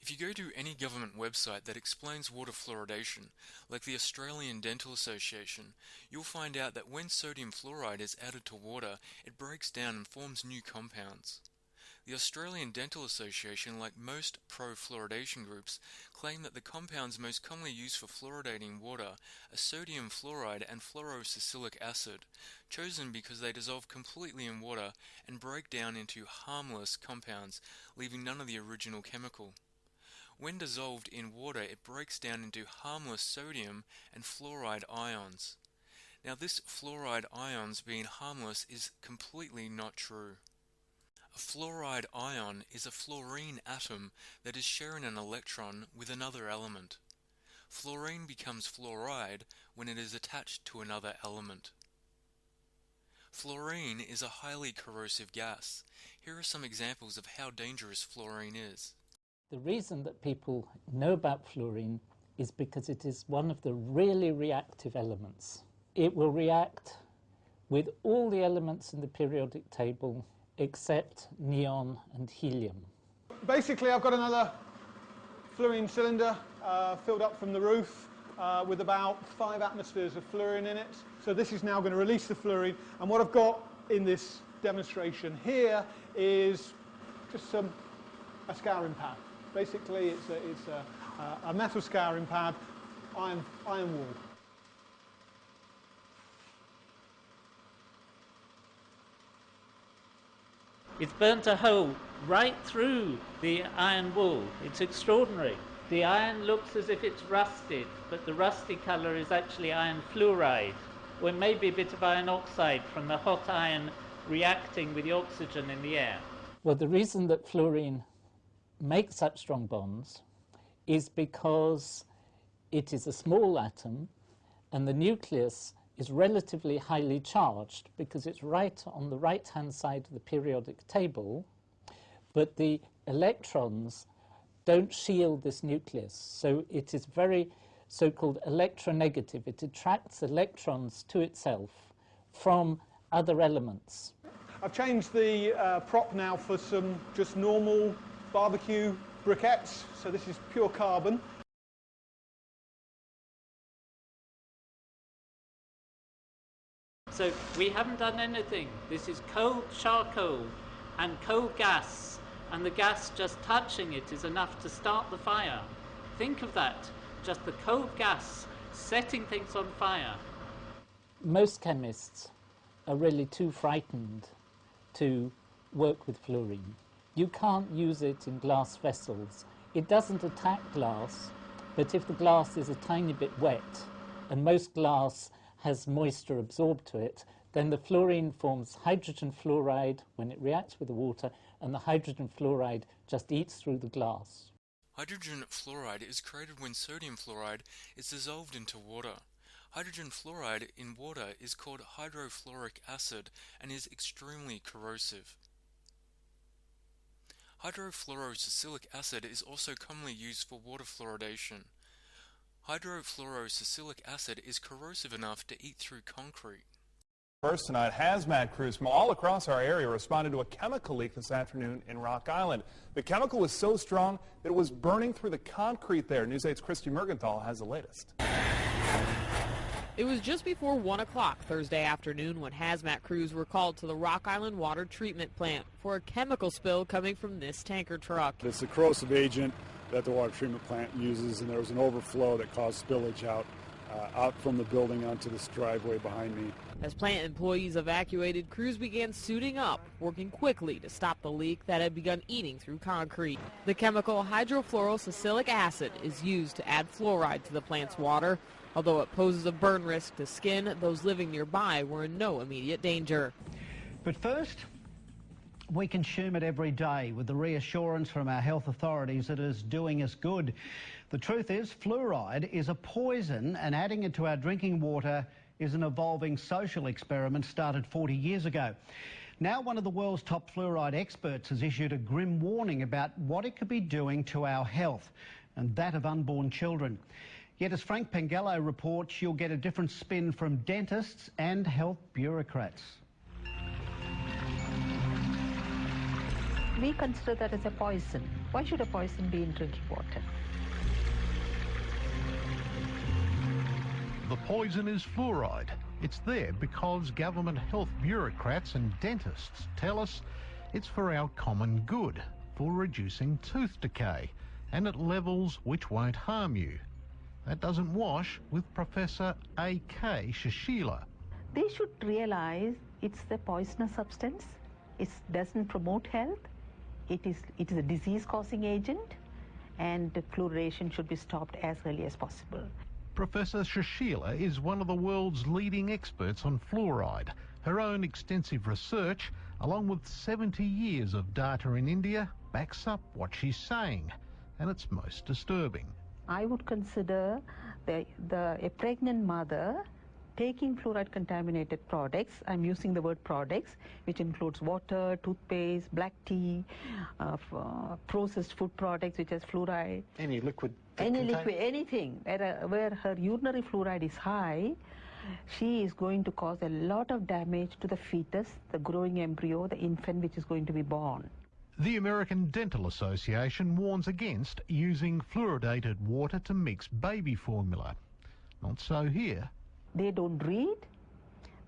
If you go to any government website that explains water fluoridation, like the Australian Dental Association, you'll find out that when sodium fluoride is added to water, it breaks down and forms new compounds. The Australian Dental Association, like most pro-fluoridation groups, claim that the compounds most commonly used for fluoridating water are sodium fluoride and fluorosalicylic acid, chosen because they dissolve completely in water and break down into harmless compounds, leaving none of the original chemical. When dissolved in water, it breaks down into harmless sodium and fluoride ions. Now, this fluoride ions being harmless is completely not true. A fluoride ion is a fluorine atom that is sharing an electron with another element. Fluorine becomes fluoride when it is attached to another element. Fluorine is a highly corrosive gas. Here are some examples of how dangerous fluorine is. The reason that people know about fluorine is because it is one of the really reactive elements. It will react with all the elements in the periodic table except neon and helium. Basically, I've got another fluorine cylinder filled up from the roof with about 5 atmospheres of fluorine in it. So this is now going to release the fluorine, and what I've got in this demonstration here is just a scouring pad. Basically, it's a metal scouring pad, iron wool. It's burnt a hole right through the iron wool. It's extraordinary. The iron looks as if it's rusted, but the rusty colour is actually iron fluoride, or maybe a bit of iron oxide from the hot iron reacting with the oxygen in the air. Well, the reason that fluorine makes such strong bonds is because it is a small atom and the nucleus is relatively highly charged because it's right on the right-hand side of the periodic table, but the electrons don't shield this nucleus, so it is very so-called electronegative. It attracts electrons to itself from other elements. I've changed the prop now for some just normal barbecue briquettes, so this is pure carbon. So we haven't done anything. This is cold charcoal and cold gas, and the gas just touching it is enough to start the fire. Think of that, just the cold gas setting things on fire. Most chemists are really too frightened to work with fluorine. You can't use it in glass vessels. It doesn't attack glass, but if the glass is a tiny bit wet, and most glass has moisture absorbed to it, then the fluorine forms hydrogen fluoride when it reacts with the water, and the hydrogen fluoride just eats through the glass. Hydrogen fluoride is created when sodium fluoride is dissolved into water. Hydrogen fluoride in water is called hydrofluoric acid and is extremely corrosive. Hydrofluorosalicylic acid is also commonly used for water fluoridation. Hydrofluorosalicylic acid is corrosive enough to eat through concrete. First tonight, hazmat crews from all across our area responded to a chemical leak this afternoon in Rock Island. The chemical was so strong that it was burning through the concrete there. News 8's Christy Mergenthal has the latest. It was just before 1 o'clock Thursday afternoon when hazmat crews were called to the Rock Island water treatment plant for a chemical spill coming from this tanker truck. It's a corrosive agent that the water treatment plant uses, and there was an overflow that caused spillage out from the building onto this driveway behind me. As plant employees evacuated, crews began suiting up, working quickly to stop the leak that had begun eating through concrete. The chemical hydrofluorosalicylic acid is used to add fluoride to the plant's water. Although it poses a burn risk to skin, those living nearby were in no immediate danger. But first, we consume it every day with the reassurance from our health authorities that it is doing us good. The truth is, fluoride is a poison, and adding it to our drinking water is an evolving social experiment started 40 years ago. Now one of the world's top fluoride experts has issued a grim warning about what it could be doing to our health, and that of unborn children. Yet as Frank Pengello reports, you'll get a different spin from dentists and health bureaucrats. we consider that as a poison. Why should a poison be in drinking water? The poison is fluoride. It's there because government health bureaucrats and dentists tell us it's for our common good, for reducing tooth decay, and at levels which won't harm you. That doesn't wash with Professor A.K. Shashila. They should realize it's a poisonous substance. It doesn't promote health. It is a disease-causing agent, and fluoridation should be stopped as early as possible. Professor Shashila is one of the world's leading experts on fluoride. Her own extensive research, along with 70 years of data in India, backs up what she's saying, and it's most disturbing. I would consider a pregnant mother taking fluoride-contaminated products. I'm using the word products, which includes water, toothpaste, black tea, processed food products which has fluoride. Any liquid? Anything. Where her urinary fluoride is high, she is going to cause a lot of damage to the fetus, the growing embryo, the infant which is going to be born. The American Dental Association warns against using fluoridated water to mix baby formula. Not so here. They don't read,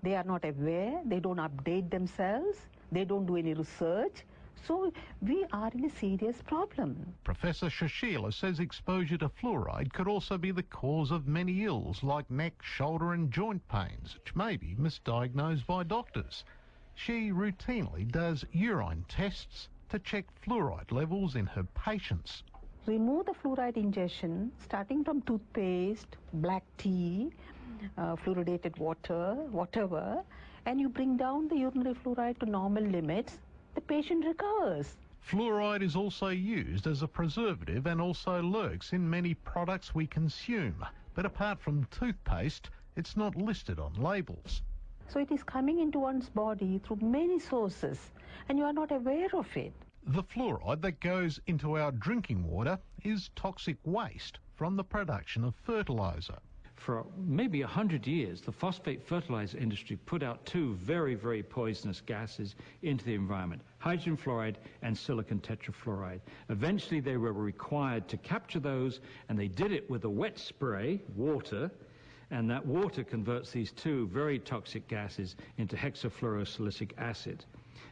they are not aware, they don't update themselves, they don't do any research. So we are in a serious problem. Professor Shashila says exposure to fluoride could also be the cause of many ills like neck, shoulder and joint pains, which may be misdiagnosed by doctors. She routinely does urine tests to check fluoride levels in her patients. Remove the fluoride ingestion, starting from toothpaste, black tea, fluoridated water, whatever, and you bring down the urinary fluoride to normal limits, the patient recovers. Fluoride is also used as a preservative and also lurks in many products we consume. But apart from toothpaste, it's not listed on labels. So it is coming into one's body through many sources, and you are not aware of it. The fluoride that goes into our drinking water is toxic waste from the production of fertiliser. For maybe 100 years, the phosphate fertilizer industry put out two very, very poisonous gases into the environment, hydrogen fluoride and silicon tetrafluoride. Eventually, they were required to capture those, and they did it with a wet spray, water, and that water converts these two very toxic gases into hexafluorosilicic acid.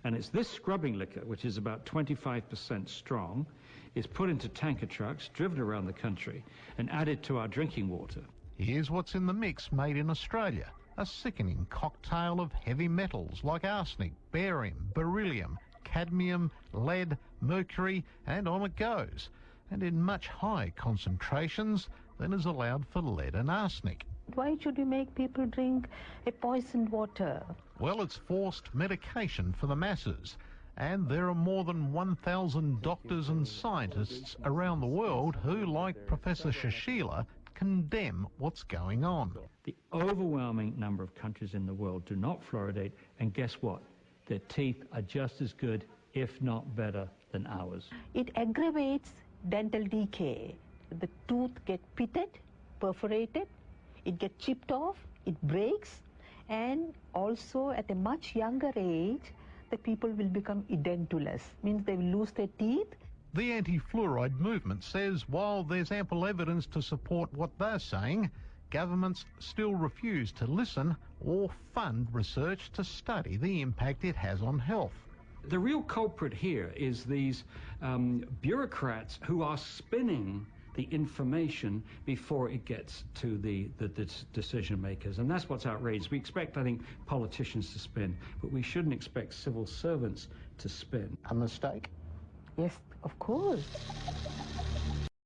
And it's this scrubbing liquor, which is about 25% strong, is put into tanker trucks, driven around the country, and added to our drinking water. Here's what's in the mix made in Australia. A sickening cocktail of heavy metals like arsenic, barium, beryllium, cadmium, lead, mercury, and on it goes. And in much higher concentrations than is allowed for lead and arsenic. Why should you make people drink a poisoned water? Well, it's forced medication for the masses. And there are more than 1,000 doctors and scientists around the world who, like Professor Shashila, condemn what's going on. The overwhelming number of countries in the world do not fluoridate, and guess what? Their teeth are just as good, if not better, than ours. It aggravates dental decay. The tooth gets pitted, perforated, it gets chipped off, it breaks, and also at a much younger age, the people will become edentulous, means they will lose their teeth. The anti-fluoride movement says while there's ample evidence to support what they're saying, governments still refuse to listen or fund research to study the impact it has on health. The real culprit here is these bureaucrats who are spinning the information before it gets to the decision makers. And that's what's outrageous. We expect, I think, politicians to spin, but we shouldn't expect civil servants to spin. A mistake? Yes, of course.